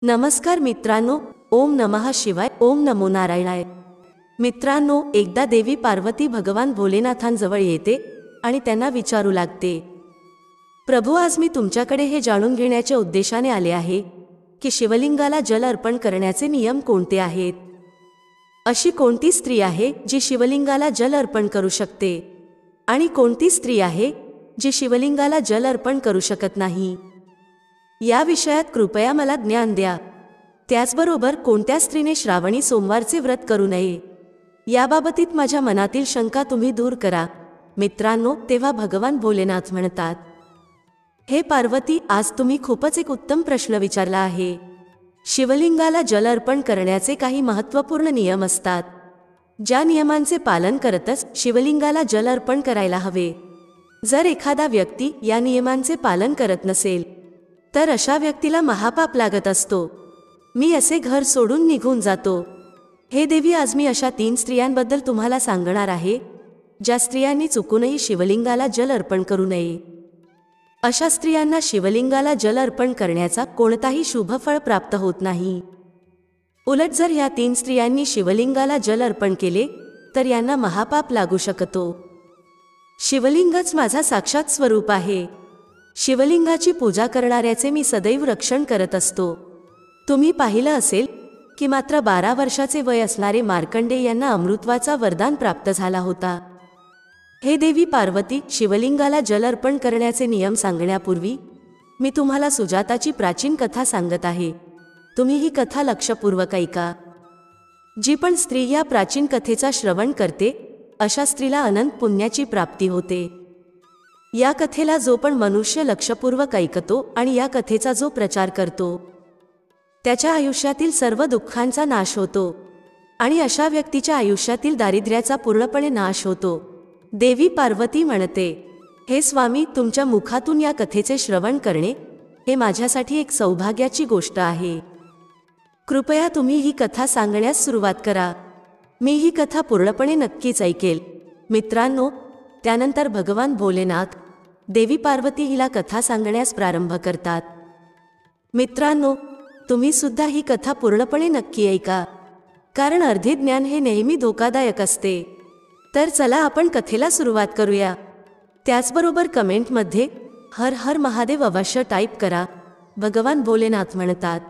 नमस्कार मित्रांनो, ओम नमः शिवाय, ओम नमो नारायणाय। मित्रांनो, एकदा देवी पार्वती भगवान भोलेनाथांजवळ येते आणि त्यांना विचारू लागते, प्रभू, आज मी तुमच्याकडे हे जाणून घेण्याच्या उद्देशाने आले आहे की शिवलिंगाला जल अर्पण करण्याचे नियम कोणते आहेत। अशी कोणती स्त्री आहे जी शिवलिंगाला जल अर्पण करू शकते आणि कोणती स्त्री आहे जी शिवलिंगाला जल अर्पण करू शकत नाही। या विषयात कृपया मला ज्ञान द्या। त्याचबरोबर कोणत्या स्त्रीने श्रावणी सोमवारचे व्रत करू नये याबाबतीत माझ्या मनातील शंका तुम्ही दूर करा। मित्रांनो, तेव्हा भगवान भोलेनाथ म्हणतात, हे पार्वती, आज तुम्ही खूपच एक उत्तम प्रश्न विचारला आहे। शिवलिंगाला जल अर्पण करण्याचे काही महत्त्वपूर्ण नियम असतात, ज्या नियमांचे पालन करतच शिवलिंगाला जल अर्पण करायला हवे। जर एखादा व्यक्ती या नियमांचे पालन करत नसेल तर अशा व्यक्तीला महापाप लागत असतो। मी असे घर सोडून निघून जातो। हे देवी, आज मी अशा 3 स्त्रियांबद्दल तुम्हाला सांगणार आहे ज्या स्त्रियांनी चुकूनही शिवलिंगाला जल अर्पण करू नये। अशा स्त्रियांना शिवलिंगाला जल अर्पण करण्याचा कोणताही शुभ फळ प्राप्त होत नाही। उलट जर ह्या 3 स्त्रियांनी शिवलिंगाला जल अर्पण केले तर यांना महापाप लागू शकतो। शिवलिंगच माझा साक्षात स्वरूप आहे। शिवलिंगाची पूजा करणाऱ्याचे मी सदैव रक्षण करत असतो। तुम्ही पाहिलं असेल की मात्र 12 वर्षाचे वय असणारे मार्कंडेय यांना अमृतत्वाचा वरदान प्राप्त झाला होता। हे देवी पार्वती, शिवलिंगाला जल अर्पण करण्याचे नियम सांगण्यापूर्वी मी तुम्हाला सुजाताची प्राचीन कथा सांगत आहे। तुम्ही ही कथा लक्षपूर्वक ऐका। जी पण स्त्री या प्राचीन कथेचा श्रवण करते अशा स्त्रीला अनंत पुण्याची प्राप्ती होते। या कथेला जो पण मनुष्य लक्षपूर्वक ऐकतो आणि या कथेचा जो प्रचार करतो त्याच्या आयुष्यातील सर्व दुःखांचा नाश होतो आणि अशा व्यक्तीच्या आयुष्यातील दारिद्र्याचा पूर्णपणे नाश होतो। देवी पार्वती म्हणते, हे स्वामी, तुमच्या मुखातून या कथेचे श्रवण करणे हे माझ्यासाठी एक सौभाग्याची गोष्ट आहे। कृपया तुम्ही ही कथा सांगण्यास सुरुवात करा। मी ही कथा पूर्णपणे नक्कीच ऐकेल। मित्रांनो, त्यानंतर भगवान भोलेनाथ देवी पार्वती हिला कथा सांगण्यास प्रारंभ करतात। मित्रांनो, तुम्ही सुद्धा ही कथा पूर्णपणे नक्की ऐका, कारण अर्धे ज्ञान हे नेहमी धोकादायक असते। तर चला आपण कथेला सुरुवात करूया। त्याचबरोबर कमेंटमध्ये हर हर महादेव अवश्य टाईप करा। भगवान भोलेनाथ म्हणतात,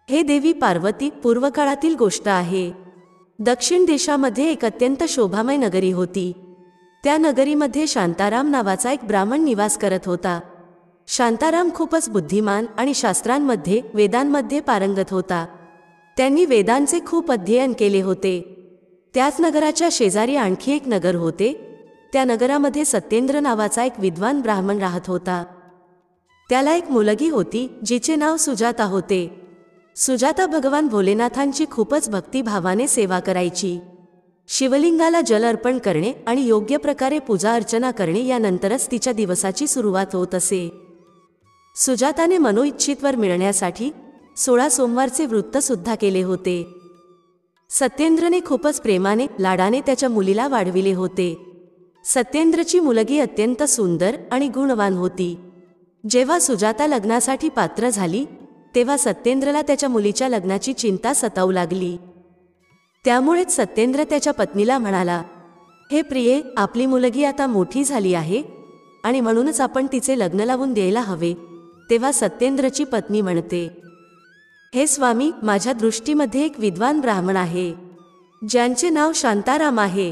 हे देवी पार्वती, पूर्वकाळातील गोष्ट आहे। दक्षिण देशामध्ये एक अत्यंत शोभामय नगरी होती। त्या नगरीमध्ये शांताराम नावाचा एक ब्राह्मण निवास करत होता। शांताराम खूपच बुद्धिमान आणि शास्त्रांमध्ये, वेदांमध्ये पारंगत होता। त्यांनी वेदांचे खूप अध्ययन केले होते। त्याच नगराच्या शेजारी आणखी एक नगर होते। त्या नगरामध्ये सत्येंद्र नावाचा एक विद्वान ब्राह्मण राहत होता। त्याला एक मुलगी होती जिचे नाव सुजाता होते। सुजाता भगवान भोलेनाथांची खूपच भक्तिभावाने सेवा करायची। शिवलिंगाला जल अर्पण करणे आणि योग्य प्रकारे पूजा अर्चना करणे यानंतरच तिच्या दिवसाची सुरुवात होत असे। सुजाताने मनोइच्छित वर मिळण्यासाठी 16 सोमवारचे व्रत सुद्धा केले होते। सत्येंद्रने खूपच प्रेमाने, लाडाने त्याच्या मुलीला वाढविले होते। सत्येंद्रची मुलगी अत्यंत सुंदर आणि गुणवान होती। जेव्हा सुजाता लग्नासाठी पात्र झाली तेव्हा सत्येंद्रला त्याच्या मुलीच्या लग्नाची चिंता सतावू लागली। त्यामुळेच सत्येंद्र त्याच्या पत्नीला म्हणाला, हे प्रिये, आपली मुलगी आता मोठी झाली आहे आणि म्हणूनच आपण तिचे लग्न लावून द्यायला हवे। तेव्हा सत्येंद्रची पत्नी म्हणते, हे स्वामी, माझ्या दृष्टीमध्ये एक विद्वान ब्राह्मण आहे ज्यांचे नाव शांताराम आहे।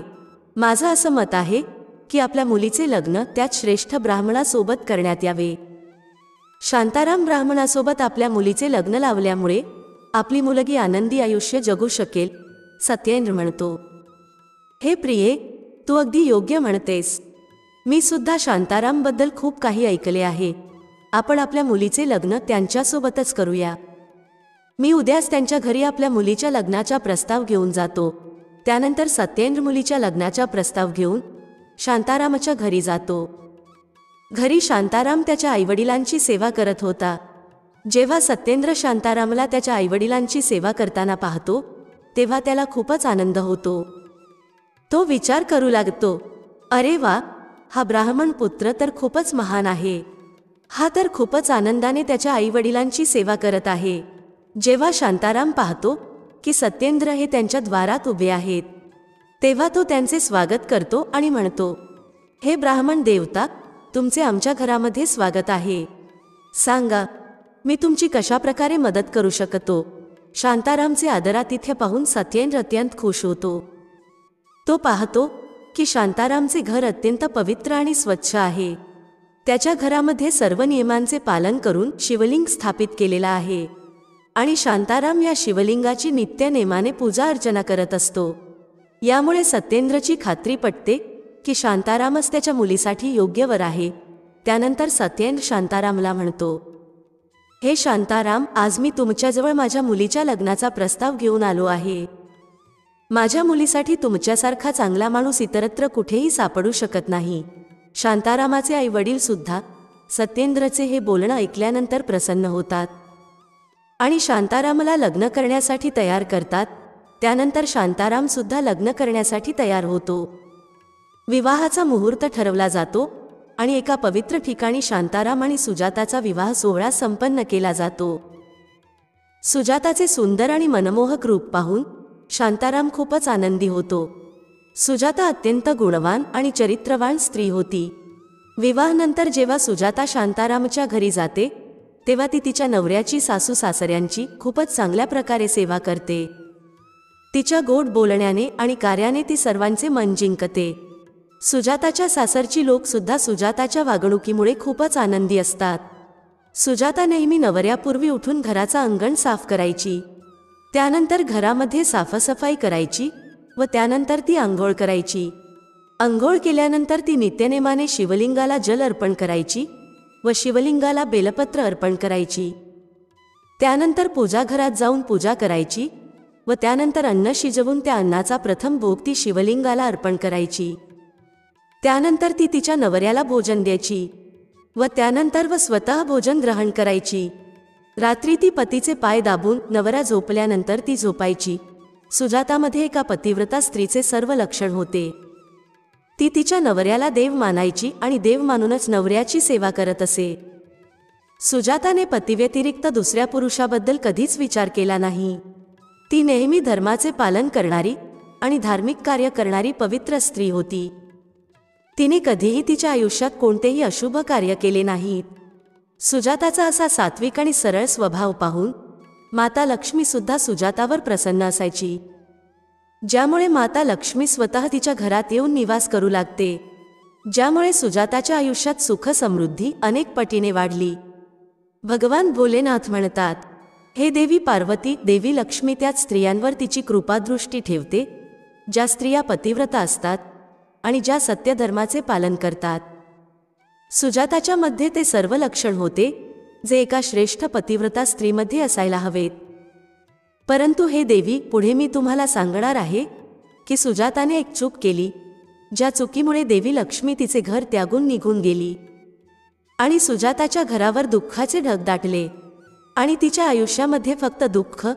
माझं असं मत आहे की आपल्या मुलीचे लग्न त्याच श्रेष्ठ ब्राह्मणासोबत करण्यात यावे। शांताराम ब्राह्मणासोबत आपल्या मुलीचे लग्न लावल्यामुळे आपली मुलगी आनंदी आयुष्य जगू शकेल। सत्येंद्र म्हणतो, हे प्रिये, तू अगदी योग्य म्हणतेस। मी सुद्धा शांतारामबद्दल खूप काही ऐकले आहे। आपण आपल्या मुलीचे लग्न त्यांच्यासोबतच करूया। मी उद्याच त्यांच्या घरी आपल्या मुलीच्या लग्नाचा प्रस्ताव घेऊन जातो। त्यानंतर सत्येंद्र मुलीच्या लग्नाचा प्रस्ताव घेऊन शांतारामच्या घरी जातो। घरी शांताराम त्याच्या आईवडिलांची सेवा करत होता। जेव्हा सत्येंद्र शांतारामला त्याच्या आईवडिलांची सेवा करताना पाहतो तेव्हा त्याला खूपच आनंद होतो। तो विचार करू लागतो, अरे वा, हा ब्राह्मण पुत्र तर खूपच महान आहे। हा तर खूपच आनंदाने त्याच्या आईवडिलांची सेवा करत आहे। जेव्हा शांताराम पाहतो की सत्येंद्र हे त्यांच्या द्वारात उभे आहेत, तेव्हा तो त्यांचे स्वागत करतो आणि म्हणतो, हे ब्राह्मण देवता, तुमचे आमच्या घरामध्ये स्वागत आहे. सांगा, मी तुमची कशा प्रकारे मदत करू शकतो. शांतारामचे आदरातिथ्य पाहून सत्येंद्र अत्यंत खुश होतो. तो पाहतो की शांतारामचे घर अत्यंत पवित्र आणि स्वच्छ आहे. त्याच्या घरामध्ये सर्व नियमांचे पालन करून शिवलिंग स्थापित केलेला आहे आणि शांताराम या शिवलिंगाची नित्य नेमाने पूजा अर्चना करत असतो. यामुळे सत्येंद्रची खात्री पटते की शांतारामच त्याच्या मुलीसाठी योग्य वर आहे. त्यानंतर सत्येंद्र शांतारामला म्हणतो, हे शांताराम, आज मी तुमच्याजवळ माझ्या मुलीच्या लग्नाचा प्रस्ताव घेऊन आलो आहे. माझ्या मुलीसाठी तुमच्यासारखा चांगला माणूस इतरत्र कुठेही सापडू शकत नाही. शांतारामाचे आई वडील सुद्धा सत्येंद्रचे हे बोलणं ऐकल्यानंतर प्रसन्न होतात आणि शांतारामला लग्न करण्यासाठी तयार करतात. त्यानंतर शांताराम सुद्धा लग्न करण्यासाठी तयार होतो. विवाहाचा मुहूर्त ठरवला जातो आणि एका पवित्र ठिकाणी शांताराम आणि सुजाताचा विवाह सोहळा संपन्न केला जातो. सुजाताचे सुंदर आणि मनमोहक रूप पाहून शांताराम खूपच आनंदी होतो. सुजाता अत्यंत गुणवान आणि चरित्रवान स्त्री होती. विवाहानंतर जेव्हा सुजाता शांतारामच्या घरी जाते, तेव्हा ती तिच्या नवऱ्याची, सासू सासऱ्यांची खूपच चांगल्या प्रकारे सेवा करते. तिच्या गोड बोलण्याने आणि कार्याने ती सर्वांचे मन जिंकते. सुजाताच्या सासरची लोक सुद्धा सुजाताच्या वागणुकीमुळे खूपच आनंदी असतात. सुजाता नेहमी नवऱ्यापूर्वी उठून घराचा अंगण साफ करायची. त्यानंतर घरामध्ये साफसफाई करायची व त्यानंतर ती आंघोळ करायची. आंघोळ केल्यानंतर ती नित्यनेमाने शिवलिंगाला जल अर्पण करायची व शिवलिंगाला बेलपत्र अर्पण करायची. त्यानंतर पूजाघरात जाऊन पूजा करायची व त्यानंतर अन्न शिजवून त्या अन्नाचा प्रथम भोग ती शिवलिंगाला अर्पण करायची. त्यानंतर ती तिच्या नवऱ्याला भोजन द्यायची व त्यानंतर स्वतः भोजन ग्रहण करायची. रात्री ती पतीचे पाय दाबून नवरा झोपल्यानंतर ती झोपायची. सुजातामध्ये एका पतिव्रता स्त्रीचे सर्व लक्षण होते. ती तिच्या नवऱ्याला देव मानायची आणि देव मानूनच नवऱ्याची सेवा करत असे. सुजाताने पतीव्यतिरिक्त दुसऱ्या पुरुषाबद्दल कधीच विचार केला नाही. ती नेहमी धर्माचे पालन करणारी आणि धार्मिक कार्य करणारी पवित्र स्त्री होती. तिने कधीही तिच्या आयुष्यात कोणतेही अशुभ कार्य केले नाहीत. सुजाताचा असा सात्विक आणि सरळ स्वभाव पाहून माता लक्ष्मी सुद्धा सुजातावर प्रसन्न असायची, ज्यामुळे माता लक्ष्मी स्वतः तिच्या घरात येऊन निवास करू लागते, ज्यामुळे सुजाताच्या आयुष्यात सुख समृद्धी अनेक पटीने वाढली. भगवान भोलेनाथ म्हणतात, हे देवी पार्वती, देवी लक्ष्मी त्याच स्त्रियांवर तिची कृपादृष्टी ठेवते ज्या स्त्रिया पतिव्रता असतात आणि ज्या सत्यधर्माचे पालन करतात. सुजाताच्या मध्ये ते सर्व लक्षण होते जे एका श्रेष्ठ पतिव्रता स्त्रीमध्ये असायला हवेत. परंतु हे देवी, पुढे मी तुम्हाला सांगणार आहे की सुजाताने एक चूक केली, ज्या चुकीमुळे देवी लक्ष्मी तिचे घर त्यागून निघून गेली आणि सुजाताच्या घरावर दुःखाचे ढग दाटले आणि तिच्या आयुष्यामध्ये फक्त दुःख,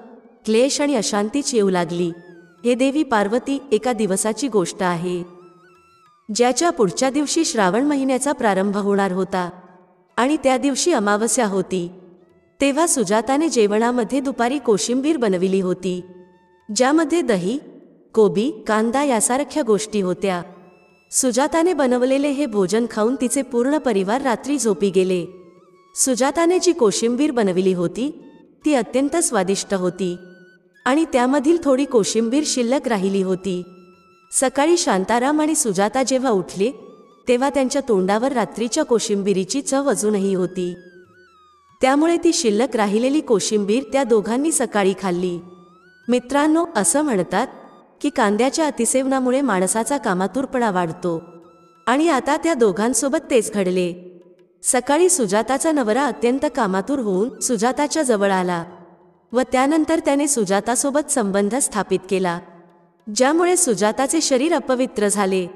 क्लेश आणि अशांतीच येऊ लागली. हे देवी पार्वती, एका दिवसाची गोष्ट आहे ज्याच्या पुढच्या दिवशी श्रावण महिन्याचा प्रारंभ होणार होता आणि त्या दिवशी अमावस्या होती. तेव्हा सुजाताने जेवणामध्ये दुपारी कोशिंबीर बनविली होती, ज्यामध्ये दही, कोबी, कांदा यासारख्या गोष्टी होत्या. सुजाताने बनवलेले हे भोजन खाऊन तिचे पूर्ण परिवार रात्री झोपी गेले. सुजाताने जी कोशिंबीर बनविली होती ती अत्यंत स्वादिष्ट होती आणि त्यामधील थोडी कोशिंबीर शिल्लक राहिली होती. सकाळी शांताराम आणि सुजाता जेव्हा उठले तेव्हा त्यांच्या तोंडावर रात्रीच्या कोशिंबीरीची चव अजूनही होती. त्यामुळे ती शिल्लक राहिलेली कोशिंबीर त्या दोघांनी सकाळी खाल्ली. मित्रांनो, असं म्हणतात की कांद्याच्या अतिसेवनामुळे माणसाचा कामातुरपणा वाढतो आणि आता त्या दोघांसोबत तेच घडले. सकाळी सुजाताचा नवरा अत्यंत कामातुर होऊन सुजाताच्या जवळ आला व त्यानंतर त्याने सुजातासोबत संबंध स्थापित केला, ज्यामुळे सुजाताचे शरीर अपवित्र झाले.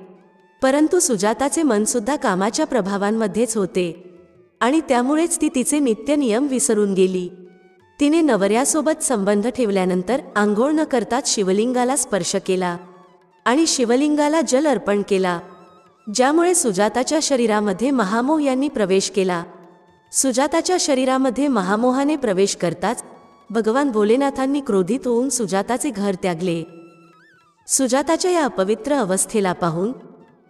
परंतु सुजाताचे मन सुद्धा कामाच्या प्रभावांमध्येच होते आणि त्यामुळेच ती तिचे नित्य नियम विसरून गेली. तिने नवऱ्यासोबत संबंध ठेवल्यानंतर आंघोळ न करताच शिवलिंगाला स्पर्श केला आणि शिवलिंगाला जल अर्पण केला, ज्यामुळे सुजाताच्या शरीरामध्ये महामोह यांनी प्रवेश केला. सुजाताच्या शरीरामध्ये महामोहाने प्रवेश करताच भगवान भोलेनाथांनी क्रोधित होऊन सुजाताचे घर त्यागले. सुजाताच्या या अपवित्र अवस्थेला पाहून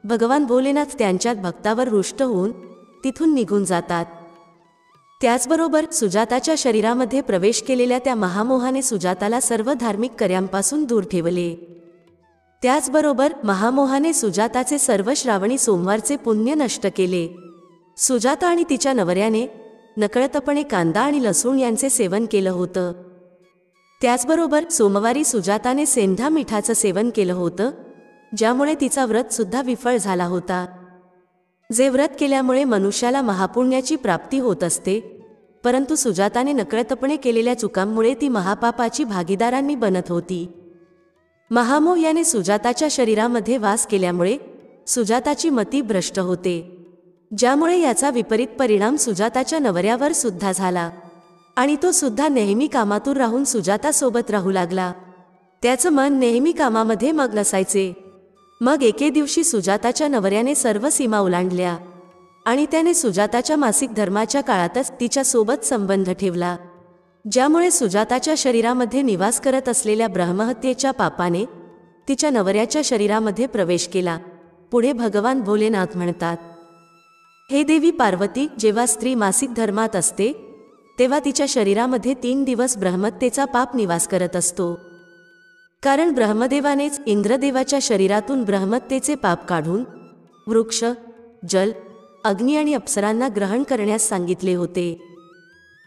भगवान भोलेनाथ त्यांच्या भक्तावर रुष्ट होऊन तिथून निघून जातात. त्याचबरोबर सुजाताच्या शरीरामध्ये प्रवेश केलेल्या त्या महामोहाने सुजाताला सर्व धार्मिक कार्यांपासून दूर ठेवले. त्याचबरोबर महामोहाने सुजाताचे सर्व श्रावणी सोमवारचे पुण्य नष्ट केले. सुजाता आणि तिच्या नवऱ्याने नकळतपणे कांदा आणि लसूण यांचे सेवन केलं होतं. त्याचबरोबर सोमवारी सुजाताने सेंधा मिठाचं सेवन केलं होतं, ज्यामुळे तिचा व्रत सुद्धा विफळ झाला होता. जे व्रत केल्यामुळे मनुष्याला महापुण्याची प्राप्ती होत असते, परंतु सुजाताने नकळतपणे केलेल्या चुकांमुळे ती महापापाची भागीदारांनी बनत होती. महामोह याने सुजाताच्या शरीरामध्ये वास केल्यामुळे सुजाताची मती भ्रष्ट होते, ज्यामुळे याचा विपरीत परिणाम सुजाताच्या नवऱ्यावर सुद्धा झाला आणि तो सुद्धा नेहमी कामातूर राहून सुजातासोबत राहू लागला. त्याचं मन नेहमी कामामध्ये मग्न असायचे. मग एके दिवशी सुजाताच्या नवऱ्याने सर्व सीमा ओलांडल्या आणि त्याने सुजाताच्या मासिक धर्माच्या काळातच तिच्यासोबत संबंध ठेवला, ज्यामुळे सुजाताच्या शरीरामध्ये निवास करत असलेल्या ब्रह्महत्येच्या पापाने तिच्या नवऱ्याच्या शरीरामध्ये प्रवेश केला. पुढे भगवान भोलेनाथ म्हणतात, हे देवी पार्वती, जेव्हा स्त्री मासिक धर्मात असते तेव्हा तिच्या शरीरामध्ये 3 दिवस ब्रह्महत्येचा पाप निवास करत असतो. कारण ब्रह्मदेवानेच इंद्रदेवाच्या शरीरातून ब्रह्महत्येचे पाप काढून वृक्ष, जल, अग्नी आणि अप्सरांना ग्रहण करण्यास सांगितले होते.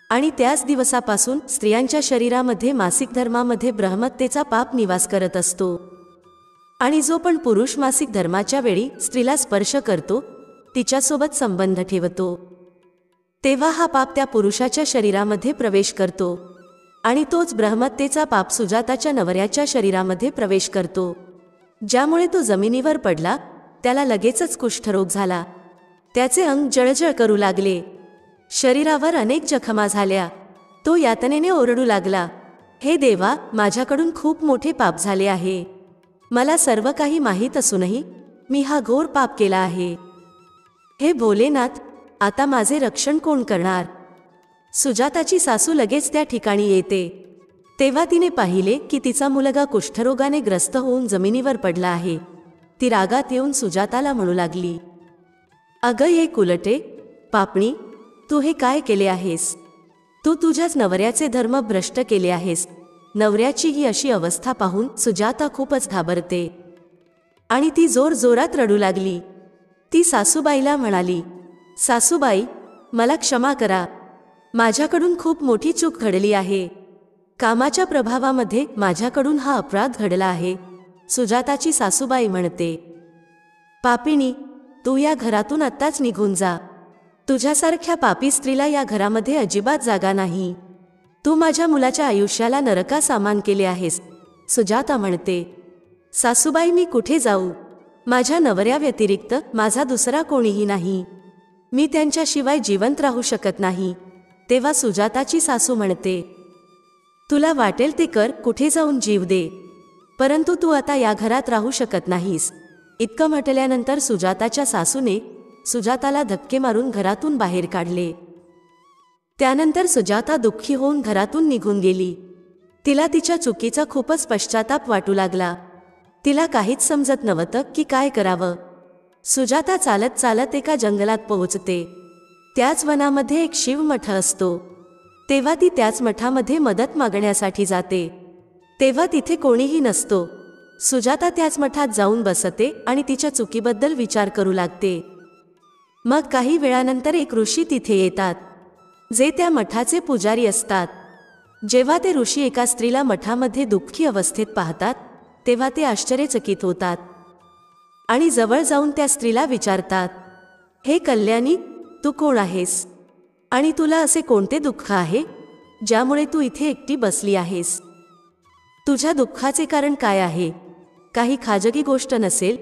आणि त्याच दिवसापासून स्त्रियांच्या शरीरामध्ये मासिक धर्मामध्ये ब्रह्महत्येचा पाप निवास करत असतो. आणि जो पण पुरुष मासिक धर्माच्या वेळी स्त्रीला स्पर्श करतो, तिच्यासोबत संबंध ठेवतो, तेव्हा हा पाप त्या पुरुषाच्या शरीरामध्ये प्रवेश करतो आणि तोच ब्रह्महत्येचा पाप सुजाताच्या नवऱ्याच्या शरीरामध्ये प्रवेश करतो, ज्यामुळे तो जमिनीवर पडला. त्याला लगेचच कुष्ठरोग झाला. त्याचे अंग जळजळ करू लागले. शरीरावर अनेक जखमा झाल्या. तो यातनेने ओरडू लागला, हे देवा, माझ्याकडून खूप मोठे पाप झाले आहे. मला सर्व काही माहीत असूनही मी हा घोर पाप केला आहे. हे भोलेनाथ, आता माझे रक्षण कोण करणार? सुजाताची सासू लगेच त्या ठिकाणी येते. तेव्हा तिने पाहिले की तिचा मुलगा कुष्ठरोगाने ग्रस्त होऊन जमिनीवर पडला आहे. ती रागात येऊन सुजाताला म्हणू लागली, अगं ये कुलटे, पापणी, तू हे काय केले आहेस? तू तुझ्याच नवऱ्याचे धर्म भ्रष्ट केले आहेस. नवऱ्याची ही अशी अवस्था पाहून सुजाता खूपच घाबरते आणि ती जोरजोरात रडू लागली. ती सासूबाईला म्हणाली, सासूबाई, मला क्षमा करा. माझ्याकडून खूप मोठी चूक घडली आहे. कामाच्या प्रभावामध्ये माझ्याकडून हा अपराध घडला आहे. सुजाताची सासूबाई म्हणते, पापिणी, तू या घरातून आत्ताच निघून जा. तुझ्यासारख्या पापी स्त्रीला या घरामध्ये अजिबात जागा नाही. तू माझ्या मुलाच्या आयुष्याला नरका सामान केले आहेस. सुजाता म्हणते, सासूबाई, मी कुठे जाऊ? माझ्या नवऱ्याव्यतिरिक्त माझा दुसरा कोणीही नाही. मी त्यांच्याशिवाय जिवंत राहू शकत नाही. तेव्हा सुजाताची सासू म्हणते, तुला वाटेल ते कर, कुठे जाऊन जीव दे, परंतु तू आता या घरात राहू शकत नाहीस. इतकं म्हटल्यानंतर सुजाताच्या सासूने सुजाताला धक्के मारून घरातून बाहेर काढले. त्यानंतर सुजाता दुःखी होऊन घरातून निघून गेली. तिला तिच्या चुकीचा खूपच पश्चाताप वाटू लागला. तिला काहीच समजत नव्हतं की काय करावं. सुजाता चालत चालत एका जंगलात पोहोचते. त्याच वनामध्ये एक शिवमठ असतो. तेव्हा ती त्याच मठामध्ये मदत मागण्यासाठी जाते. तेव्हा तिथे कोणीही नसतो. सुजाता त्याच मठात जाऊन बसते आणि तिच्या चुकीबद्दल विचार करू लागते. मग काही वेळानंतर एक ऋषी तिथे येतात, जे त्या मठाचे पुजारी असतात. जेव्हा ते ऋषी एका स्त्रीला मठामध्ये दुःखी अवस्थेत पाहतात, तेव्हा ते आश्चर्यचकित होतात आणि जवळ जाऊन त्या स्त्रीला विचारतात, हे कल्याणी, तू कोण आहेस आणि तुला असे कोणते दुःख आहे ज्यामुळे तू इथे एकटी बसली आहेस? तुझ्या दुःखाचे कारण काय आहे? काही खाजगी गोष्ट नसेल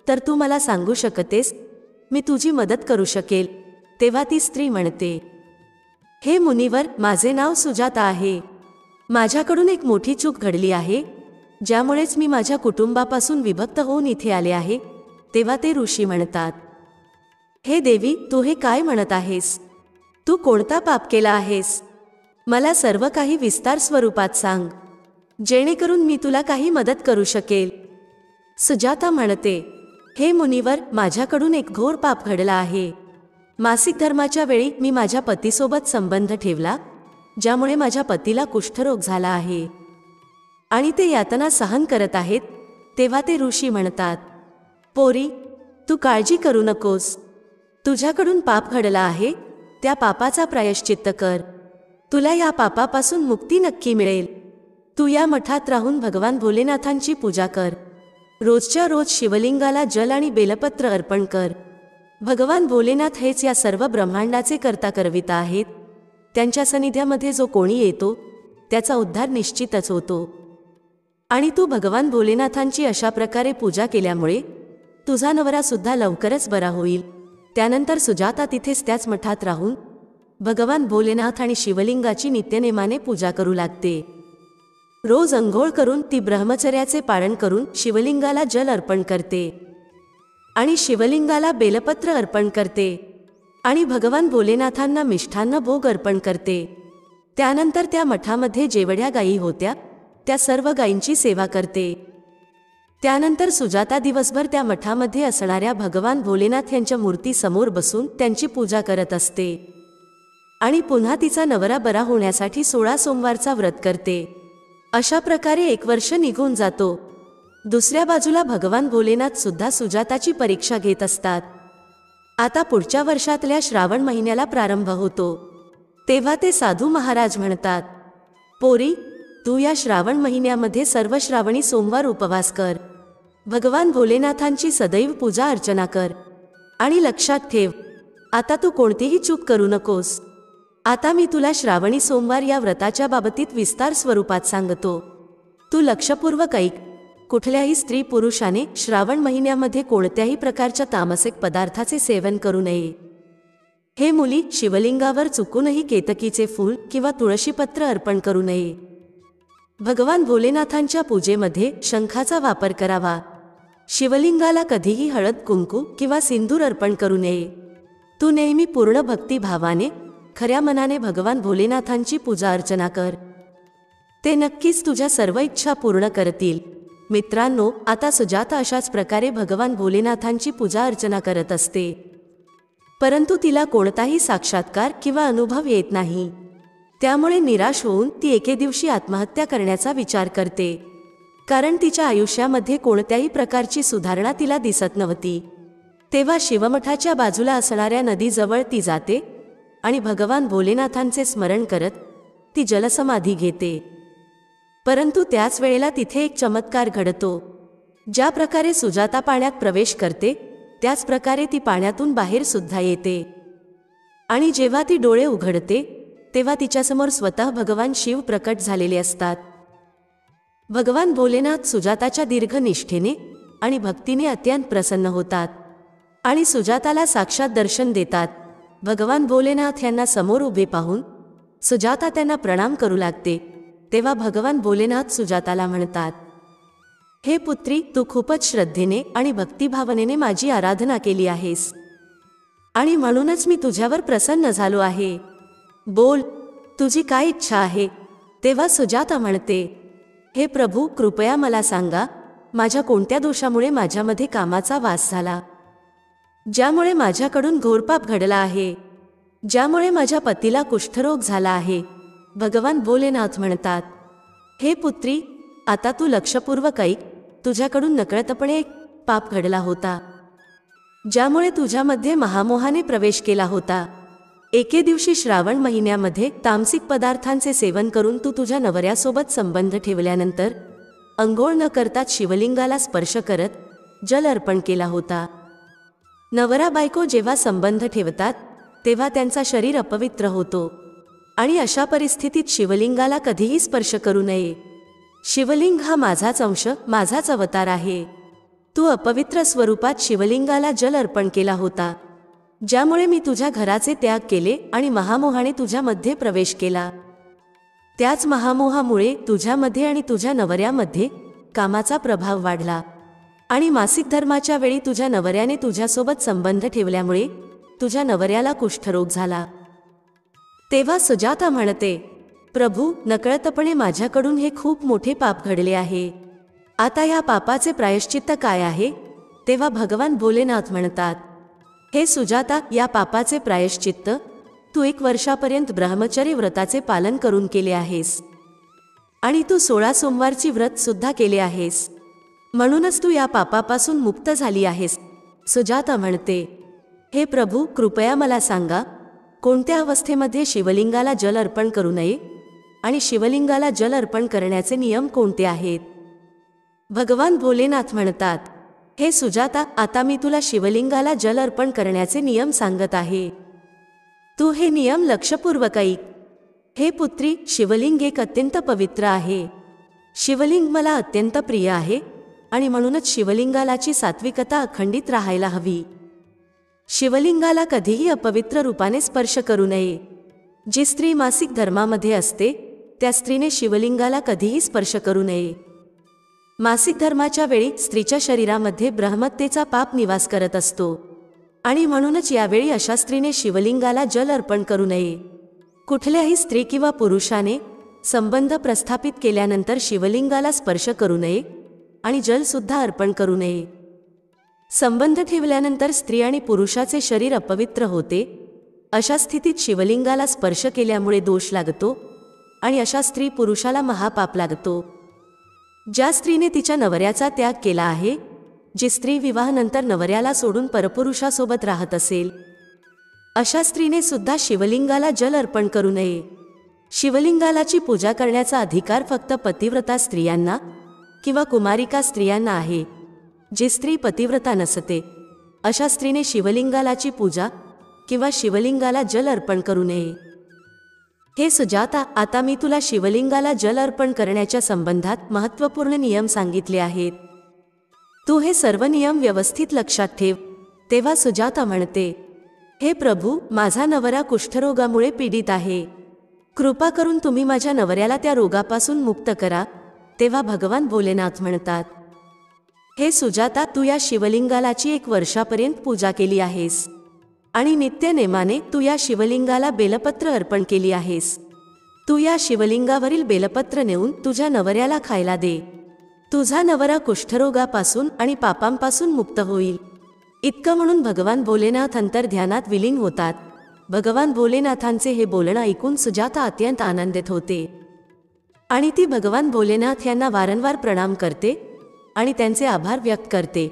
तर तू मला सांगू शकतेस, मी तुझी मदत करू शकेल. तेव्हा ती स्त्री म्हणते, हे मुनिवर, माझे नाव सुजाता आहे. माझ्याकडून एक मोठी चूक घडली आहे, ज्यामुळेच मी माझ्या कुटुंबापासून विभक्त होऊन इथे आले आहे. तेव्हा ते ऋषी म्हणतात, हे देवी, तू हे काय म्हणत आहेस? तू कोणता पाप केला आहेस? मला सर्व काही विस्तार स्वरूपात सांग, जेणेकरून मी तुला काही मदत करू शकेल. सुजाता म्हणते, हे मुनिवर, माझ्याकडून एक घोर पाप घडला आहे. मासिक धर्माच्या वेळी मी माझ्या पतीसोबत संबंध ठेवला, ज्यामुळे माझ्या पतीला कुष्ठरोग झाला आहे आणि ते यातना सहन करत आहेत. तेव्हा ते ऋषी म्हणतात, पोरी, तू काळजी करू नकोस. तुझ्याकडून पाप घडला आहे, त्या पापाचा प्रायश्चित्त कर. तुला या पापापासून मुक्ती नक्की मिळेल. तू या मठात राहून भगवान भोलेनाथांची पूजा कर. रोजच्या रोज शिवलिंगाला जल आणि बेलपत्र अर्पण कर. भगवान भोलेनाथ हेच या सर्व ब्रह्मांडाचे कर्ता करविता आहेत. त्यांच्या सानिध्यामध्ये जो कोणी येतो त्याचा उद्धार निश्चितच होतो. आणि तू भगवान भोलेनाथांची अशा प्रकारे पूजा केल्यामुळे तुझा नवरा सुद्धा लवकरच बरा होईल. त्यानंतर सुजाता तिथेच त्याच मठात राहून भगवान भोलेनाथ आणि शिवलिंगाची नित्यनेमाने पूजा करू लागते. रोज अंघोळ करून ती ब्रह्मचर्याचे पालन करून शिवलिंगाला जल अर्पण करते आणि शिवलिंगाला बेलपत्र अर्पण करते आणि भगवान भोलेनाथांना मिष्ठान्न भोग अर्पण करते. त्यानंतर त्या मठामध्ये जेवढ्या गायी होत्या त्या सर्व गायींची सेवा करते. त्यानंतर सुजाता दिवसभर त्या मठामध्ये असणाऱ्या भगवान भोलेनाथ यांच्या मूर्तीसमोर बसून त्यांची पूजा करत असते आणि पुन्हा तिचा नवरा बरा होण्यासाठी 16 सोमवारचा व्रत करते. अशा प्रकारे 1 वर्ष निघून जातो. दुसऱ्या बाजूला भगवान भोलेनाथ सुद्धा सुजाताची परीक्षा घेत असतात. आता पुढच्या वर्षातल्या श्रावण महिन्याला प्रारंभ होतो. तेव्हा ते साधू महाराज म्हणतात, पोरी, तू या श्रावण महिन्यामध्ये सर्व श्रावणी सोमवार उपवास कर. भगवान भोलेनाथांची सदैव पूजा अर्चना कर आणि लक्षात ठेव, आता तू कोणतीही चूक करू नकोस. आता मी तुला श्रावणी सोमवार या व्रताच्या बाबतीत विस्तार स्वरूपात सांगतो. तू लक्षपूर्वक ऐक. कुठल्याही स्त्री पुरुषाने श्रावण महिन्यामध्ये कोणत्याही प्रकारच्या तामसिक पदार्थाचे सेवन करू नये. हे मुली, शिवलिंगावर चुकूनही केतकीचे फूल किंवा तुळशीपत्र अर्पण करू नये. भगवान भोलेनाथांच्या पूजेमध्ये शंखाचा वापर करावा. शिवलिंगाला कधीही हळद, कुंकू किंवा सिंदूर अर्पण करू नये. तू नेहमी पूर्ण भक्तिभावाने खऱ्या मनाने भगवान भोलेनाथांची पूजा अर्चना कर. ते नक्कीच तुझ्या सर्व इच्छा पूर्ण करतील. मित्रांनो, आता सुजाता अशाच प्रकारे भगवान भोलेनाथांची पूजा अर्चना करत असते, परंतु तिला कोणताही साक्षात्कार किंवा अनुभव येत नाही. त्यामुळे निराश होऊन ती एके दिवशी आत्महत्या करण्याचा विचार करते, कारण तिच्या आयुष्यामध्ये कोणत्याही प्रकारची सुधारणा तिला दिसत नव्हती. तेव्हा शिवमठाच्या बाजूला असणाऱ्या नदीजवळ ती जाते आणि भगवान भोलेनाथांचे स्मरण करत ती जलसमाधी घेते. परंतु त्याच वेळेला तिथे एक चमत्कार घडतो. ज्या प्रकारे सुजाता पाण्यात प्रवेश करते त्याच प्रकारे ती पाण्यातून बाहेर सुद्धा येते आणि जेव्हा ती डोळे उघडते तेव्हा तिच्यासमोर स्वतः भगवान शिव प्रकट झालेले असतात. भगवान भोलेनाथ सुजाताच्या दीर्घ निष्ठेने आणि भक्तीने अत्यंत प्रसन्न होतात आणि सुजाताला साक्षात दर्शन देतात. भगवान भोलेनाथ यांना समोर उभे पाहून सुजाता त्यांना प्रणाम करू लागते. तेव्हा भगवान भोलेनाथ सुजाताला म्हणतात, हे पुत्री, तू खूपच श्रद्धेने आणि भक्तिभावनेने माझी आराधना केली आहेस आणि म्हणूनच मी तुझ्यावर प्रसन्न झालो आहे. बोल, तुझी काय इच्छा आहे? तेव्हा सुजाता म्हणते, हे प्रभू, कृपया मला सांगा, माझ्या कोणत्या दोषामुळे माझ्यामध्ये कामाचा वास झाला, ज्यामुळे माझ्याकडून घोरपाप घडला आहे, ज्यामुळे माझ्या पतीला कुष्ठरोग झाला आहे. भगवान भोलेनाथ म्हणतात, हे पुत्री, आता तू लक्षपूर्वक ऐक. तुझ्याकडून नकळतपणे एक पाप घडला होता, ज्यामुळे तुझ्यामध्ये महामोहाने प्रवेश केला होता. एके दिवशी श्रावण महिन्यामध्ये तामसिक पदार्थांचे सेवन करून तू तुझ्या नवऱ्यासोबत संबंध ठेवल्यानंतर अंघोळ न करताच शिवलिंगाला स्पर्श करत जल अर्पण केला होता. नवरा बायको जेव्हा संबंध ठेवतात तेव्हा त्यांचा शरीर अपवित्र होतो आणि अशा परिस्थितीत शिवलिंगाला कधीही स्पर्श करू नये. शिवलिंग हा माझाच अंश, माझाच अवतार आहे. तू अपवित्र स्वरूपात शिवलिंगाला जल अर्पण केला होता, ज्यामुळे मी तुझ्या घराचे त्याग केले आणि महामोहाने तुझ्यामध्ये प्रवेश केला. त्याच महामोहामुळे तुझ्यामध्ये आणि तुझ्या नवऱ्यामध्ये कामाचा प्रभाव वाढला आणि मासिक धर्माच्या वेळी तुझ्या नवऱ्याने तुझ्यासोबत संबंध ठेवल्यामुळे तुझ्या नवऱ्याला कुष्ठरोग झाला. तेव्हा सुजाता म्हणते, प्रभू, नकळतपणे माझ्याकडून हे खूप मोठे पाप घडले आहे. आता या पापाचे प्रायश्चित्त काय आहे? तेव्हा भगवान भोलेनाथ म्हणतात, हे सुजाता, या पापाचे प्रायश्चित्त तू 1 वर्षापर्यंत ब्रह्मचर्य व्रताचे पालन करून केले आहेस आणि तू 16 सोमवारची व्रत सुद्धा केले आहेस, म्हणूनच तू या पापापासून मुक्त झाली आहेस. सुजाता म्हणते, हे प्रभू, कृपया मला सांगा, कोणत्या अवस्थेमध्ये शिवलिंगाला जल अर्पण करू नये आणि शिवलिंगाला जल अर्पण करण्याचे नियम कोणते आहेत? भगवान भोलेनाथ म्हणतात, हे सुजाता, आता मी तुला शिवलिंगाला जल अर्पण करण्याचे नियम सांगत आहे. तू हे नियम लक्षपूर्वक ऐक. हे पुत्री, शिवलिंग एक अत्यंत पवित्र आहे. शिवलिंग मला अत्यंत प्रिय आहे आणि म्हणूनच शिवलिंगालाची सात्विकता अखंडित राहायला हवी. शिवलिंगाला कधीही अपवित्र रूपाने स्पर्श करू नये. जी स्त्री मासिक धर्मामध्ये असते त्या स्त्रीने शिवलिंगाला कधीही स्पर्श करू नये. मासिक धर्माच्या वेळी स्त्रीच्या शरीरामध्ये ब्रह्मत्तेचा पाप निवास करत असतो आणि म्हणूनच यावेळी अशा स्त्रीने शिवलिंगाला जल अर्पण करू नये. कुठल्याही स्त्री किंवा पुरुषाने संबंध प्रस्थापित केल्यानंतर शिवलिंगाला स्पर्श करू नये आणि जल सुद्धा अर्पण करू नये. संबंध ठेवल्यानंतर स्त्री आणि पुरुषाचे शरीर अपवित्र होते. अशा स्थितीत शिवलिंगाला स्पर्श केल्यामुळे दोष लागतो आणि अशा स्त्री पुरुषाला महापाप लागतो. ज्या स्त्रीने तिच्या नवऱ्याचा त्याग केला आहे, जी स्त्री विवाहानंतर नवऱ्याला सोडून परपुरुषासोबत राहत असेल, अशा स्त्रीने सुद्धा शिवलिंगाला जल अर्पण करू नये. शिवलिंगालाची पूजा करण्याचा अधिकार फक्त पतिव्रता स्त्रियांना किंवा कुमारिका स्त्रियांना आहे. जी स्त्री पतिव्रता नसते अशा स्त्रीने शिवलिंगालाची पूजा किंवा शिवलिंगाला जल अर्पण करू नये. हे सुजाता, आता मी तुला शिवलिंगाला जल अर्पण करण्याच्या संबंधात महत्त्वपूर्ण नियम सांगितले आहेत. तू हे सर्व नियम व्यवस्थित लक्षात ठेव. तेव्हा सुजाता म्हणते, हे प्रभू, माझा नवरा कुष्ठरोगामुळे पीडित आहे. कृपा करून तुम्ही माझ्या नवऱ्याला त्या रोगापासून मुक्त करा. तेव्हा भगवान भोलेनाथ म्हणतात, हे सुजाता, तू या शिवलिंगालाची 1 वर्षापर्यंत पूजा केली आहेस आणि नित्य नेमाने तू या शिवलिंगाला बेलपत्र अर्पण केली आहेस. तू या शिवलिंगावरील बेलपत्र नेऊन तुझ्या नवऱ्याला खायला दे. तुझा नवरा कुष्ठरोगापासून आणि पापांपासून मुक्त होईल. इतकं म्हणून भगवान भोलेनाथ अंतर्ध्यानात विलीन होतात. भगवान भोलेनाथांचे हे बोलणं ऐकून सुजाता अत्यंत आनंदित होते आणि ती भगवान भोलेनाथ यांना वारंवार प्रणाम करते आणि त्यांचे आभार व्यक्त करते.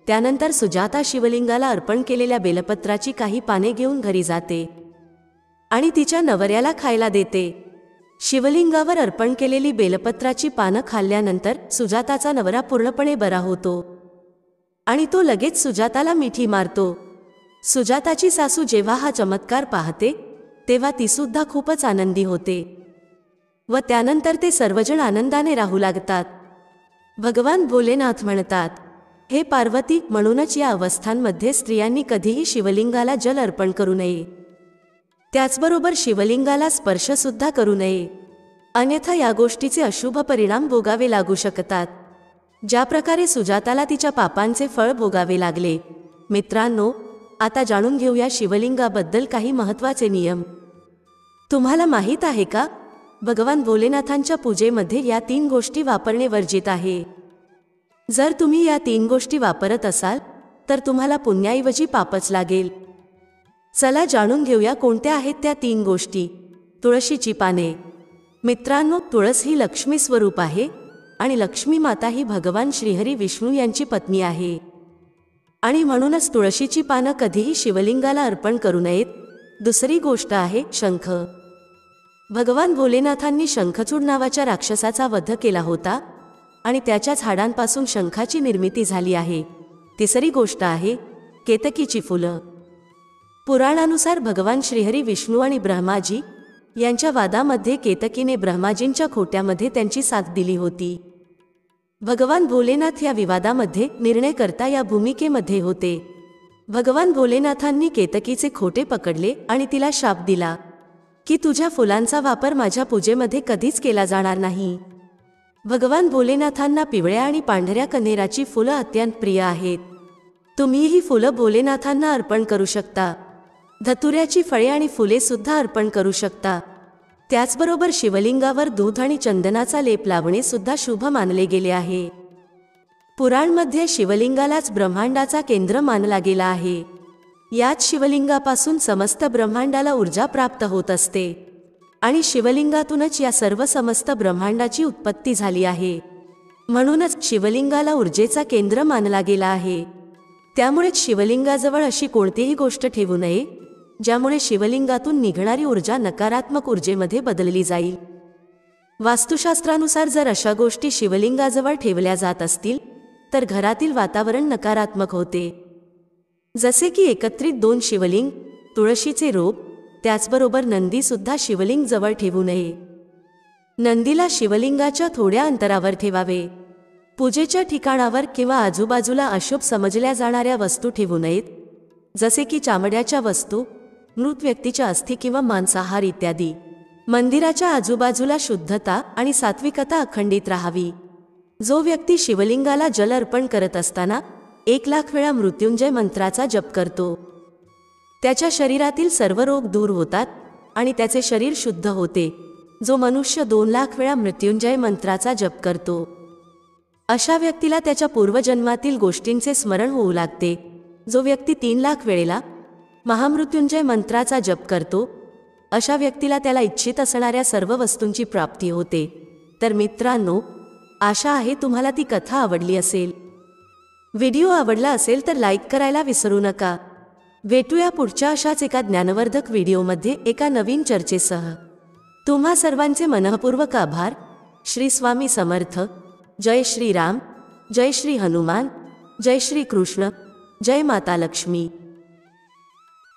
त्यानंतर सुजाता शिवलिंगाला अर्पण केलेल्या बेलपत्राची काही पाने घेऊन घरी जाते आणि तिच्या नवऱ्याला खायला देते. शिवलिंगावर अर्पण केलेली बेलपत्राची पानं खाल्ल्यानंतर सुजाताचा नवरा पूर्णपणे बरा होतो आणि तो लगेच सुजाताला मिठी मारतो. सुजाताची सासू जेव्हा हा चमत्कार पाहते तेव्हा ती सुद्धा खूपच आनंदी होते व त्यानंतर ते सर्वजण आनंदाने राहू लागतात. भगवान भोलेनाथ म्हणतात, हे पार्वती, म्हणूनच या अवस्थांमध्ये स्त्रियांनी कधीही शिवलिंगाला जल अर्पण करू नये. त्याचबरोबर शिवलिंगाला स्पर्श सुद्धा करू नये, अन्यथा या गोष्टीचे अशुभ परिणाम भोगावे लागू शकतात. ज्या प्रकारे सुजाताला तिच्या पापांचे फळ भोगावे लागले. मित्रांनो, आता जाणून घेऊया शिवलिंगाबद्दल काही महत्त्वाचे नियम. तुम्हाला माहीत आहे का, भगवान भोलेनाथांच्या पूजेमध्ये या 3 गोष्टी वापरणे वर्जित आहे. जर तुम्ही या 3 गोष्टी वापरत असाल तर तुम्हाला पुण्याऐवजी पापच लागेल. चला जाणून घेऊया कोणत्या आहेत त्या 3 गोष्टी. तुळशीची पाने. मित्रांनो, तुळस ही लक्ष्मी स्वरूप आहे आणि लक्ष्मी माता ही भगवान श्रीहरी विष्णू यांची पत्नी आहे आणि म्हणूनच तुळशीची पानं कधीही शिवलिंगाला अर्पण करू नयेत. दुसरी गोष्ट आहे शंख. भगवान भोलेनाथांनी शंखचूड नावाच्या राक्षसाचा वध केला होता आणि त्याच्याच हाडांपासून शंखाची निर्मिती झाली आहे. तिसरी गोष्ट आहे केतकीची फुलं. पुराणानुसार भगवान श्रीहरी विष्णू आणि ब्रह्माजी यांच्या वादामध्ये केतकीने ब्रह्माजींच्या खोट्यामध्ये त्यांची साथ दिली होती. भगवान भोलेनाथ या विवादामध्ये निर्णयकर्ता या भूमिकेमध्ये होते. भगवान भोलेनाथांनी केतकीचे खोटे पकडले आणि तिला शाप दिला की तुझ्या फुलांचा वापर माझ्या पूजेमध्ये कधीच केला जाणार नाही. भगवान भोलेनाथांना पिवळ्या आणि पांढऱ्या कन्हेराची फुलं अत्यंत प्रिय आहेत. तुम्ही ही फुलं भोलेनाथांना अर्पण करू शकता. धतुऱ्याची फळे आणि फुले सुद्धा अर्पण करू शकता. त्याचबरोबर शिवलिंगावर दूध आणि चंदनाचा लेप लावणे सुद्धा शुभ मानले गेले आहे. पुराणमध्ये शिवलिंगालाच ब्रह्मांडाचा केंद्र मानला गेला आहे. याच शिवलिंगापासून समस्त ब्रह्मांडाला ऊर्जा प्राप्त होत असते आणि शिवलिंगातूनच या सर्व समस्त ब्रह्मांडाची उत्पत्ती झाली आहे. म्हणूनच शिवलिंगाला ऊर्जेचा केंद्र मानला गेला आहे. त्यामुळेच शिवलिंगाजवळ अशी कोणतीही गोष्ट ठेवू नये ज्यामुळे शिवलिंगातून निघणारी ऊर्जा नकारात्मक ऊर्जेमध्ये बदलली जाईल. वास्तुशास्त्रानुसार जर अशा गोष्टी शिवलिंगाजवळ ठेवल्या जात असतील तर घरातील वातावरण नकारात्मक होते. जसे की एकत्रित 2 शिवलिंग, तुळशीचे रोप, त्याचबरोबर नंदी सुद्धा शिवलिंग जवळ ठेवू नये. नंदीला शिवलिंगाच्या थोड्या अंतरावर ठेवावे. पूजेच्या ठिकाणावर किंवा आजूबाजूला अशुभ समजल्या जाणाऱ्या वस्तू ठेवू नयेत, जसे की चामड्याच्या वस्तू, मृत व्यक्तीच्या अस्थी किंवा मांसाहार इत्यादी. मंदिराच्या आजूबाजूला शुद्धता आणि सात्विकता अखंडित राहावी. जो व्यक्ती शिवलिंगाला जल अर्पण करत असताना 1,00,000 वेळा मृत्युंजय मंत्राचा जप करतो, त्याच्या शरीरातील सर्व रोग दूर होतात आणि त्याचे शरीर शुद्ध होते. जो मनुष्य 2,00,000 वेळा मृत्युंजय मंत्राचा जप करतो, अशा व्यक्तीला त्याच्या पूर्वजन्मातील गोष्टींचे स्मरण होऊ लागते. जो व्यक्ती 3,00,000 वेळेला महामृत्युंजय मंत्राचा जप करतो, अशा व्यक्तीला त्याला इच्छित असणाऱ्या सर्व वस्तूंची प्राप्ती होते. तर मित्रांनो, आशा आहे तुम्हाला ती कथा आवडली असेल. व्हिडिओ आवडला असेल तर लाईक करायला विसरू नका. भेटूया पुढच्या अशाच एका ज्ञानवर्धक व्हिडिओमध्ये एका नवीन चर्चेसह. तुम्हा सर्वांचे मनःपूर्वक आभार. श्री स्वामी समर्थ. जय श्री राम, जय श्री हनुमान, जय श्री कृष्ण, जय माता लक्ष्मी.